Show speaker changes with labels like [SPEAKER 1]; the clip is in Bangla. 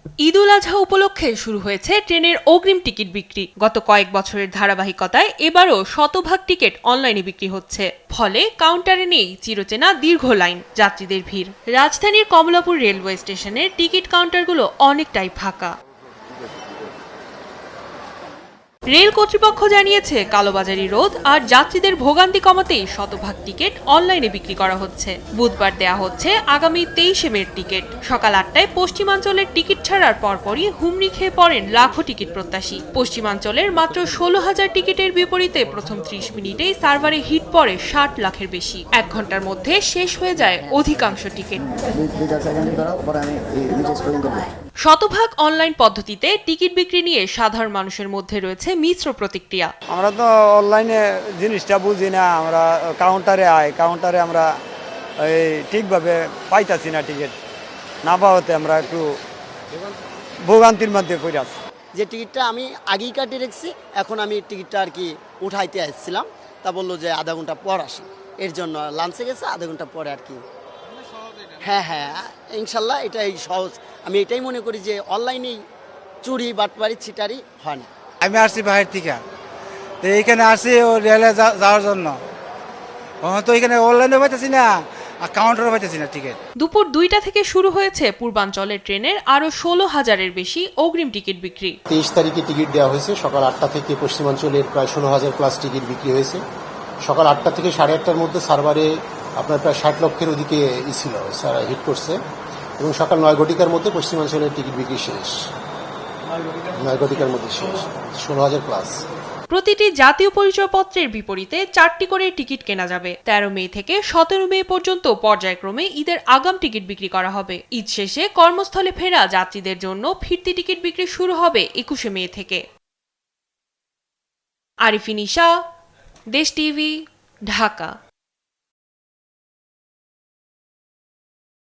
[SPEAKER 1] ঈদ উল আজহা উপলক্ষে শুরু হয়েছে ট্রেনের অগ্রিম টিকিট বিক্রি। গত কয়েক বছরের ধারাবাহিকতায় এবারও শতভাগ টিকিট অনলাইনে বিক্রি হচ্ছে। ফলে কাউন্টারে নেই চিরচেনা দীর্ঘ লাইন, যাত্রীদের ভিড়। রাজধানীর কমলাপুর রেলওয়ে স্টেশনের টিকিট কাউন্টারগুলো অনেকটাই ফাঁকা। রেল কর্তৃপক্ষ জানিয়েছে, কালোবাজারি রোধ আর যাত্রীদের ভোগান্তি কমাতেই শতভাগ টিকিট অনলাইনে বিক্রি করা হচ্ছে। বুধবার দেয়া হচ্ছে আগামী 23 মের টিকিট। সকাল 8টায় পশ্চিমাঞ্চলের টিকিট ছাড়ার পরপরই হুমড়ি খেয়ে পড়েন লাখো টিকিট প্রত্যাশী। পশ্চিমাঞ্চলের মাত্র 16,000 টিকিটের বিপরীতে প্রথম 30 মিনিটেই সার্ভারে হিট পড়ে 60 লাখের বেশি। 1 ঘন্টার মধ্যে শেষ হয়ে যায় অধিকাংশ টিকিট। শতভাগ অনলাইন পদ্ধতিতে টিকিট বিক্রি নিয়ে সাধারণ মানুষের মধ্যে রয়েছে মিশ্র প্রতিক্রিয়া।
[SPEAKER 2] আমরা তো অনলাইনে জিনিসটা বুঝি না, আমরা কাউন্টারে আমরা ঠিকভাবে পাইতাছি না, টিকিট না পাওয়াতে আমরা একটু ভোগান্তির মধ্যে পড়ে আছি।
[SPEAKER 3] যে টিকিটটা আমি আগেই কাটিয়ে রেখেছি, এখন আমি টিকিটটা আর কি উঠাইতে আসছিলাম, তা বললো যে আধা ঘন্টা পর আসি, এর জন্য লাঞ্চে গেছে আধা ঘন্টা পরে আর কি। হ্যাঁ, ইনশাল্লাহ এটাই সহজ। আমি এটাই মনে করি যে অনলাইনেই চুরি বাটপারি ছিটারি হয় না।
[SPEAKER 4] আমি আসছি বাইরের থেকে, তো এইখানে আসছি ও রেলে যাওয়ার জন্য। তো এখানে অনলাইনে পাইতেছি না, আর কাউন্টারও পাইতেছি না টিকিট।
[SPEAKER 1] দুপুর 2টা থেকে শুরু হয়েছে পূর্বাঞ্চলের ট্রেনের আরো 16,000-এর বেশি অগ্রিম টিকিট বিক্রি।
[SPEAKER 5] 23 তারিখে টিকিট দেওয়া হয়েছে। সকাল 8টা থেকে পশ্চিমাঞ্চলের প্রায় 16,000 প্লাস টিকিট বিক্রি হয়েছে। সকাল 8টা থেকে 8:30টার মধ্যে সার্ভারে আপনার প্রায় 60 লক্ষের ওদিকে ছিল, সারা হিট করছে। এবং সকাল 9 ঘটিকার মধ্যে পশ্চিমাঞ্চলের টিকিট বিক্রি শেষ। 9 ঘটিকার মধ্যে শেষ, 16,000 প্লাস।
[SPEAKER 1] প্রতিটি জাতীয় পরিচয়পত্রের বিপরীতে 4টি করে টিকিট কেনা যাবে। 13 মে থেকে 17 মে পর্যন্ত পর্যায়ক্রমে ঈদের আগাম টিকিট বিক্রি করা হবে। ঈদ শেষে কর্মস্থলে ফেরা যাত্রীদের জন্য ফিরতি টিকিট বিক্রি শুরু হবে 21 মে থেকে। আরিফিন ইশা, দেশ টিভি, ঢাকা।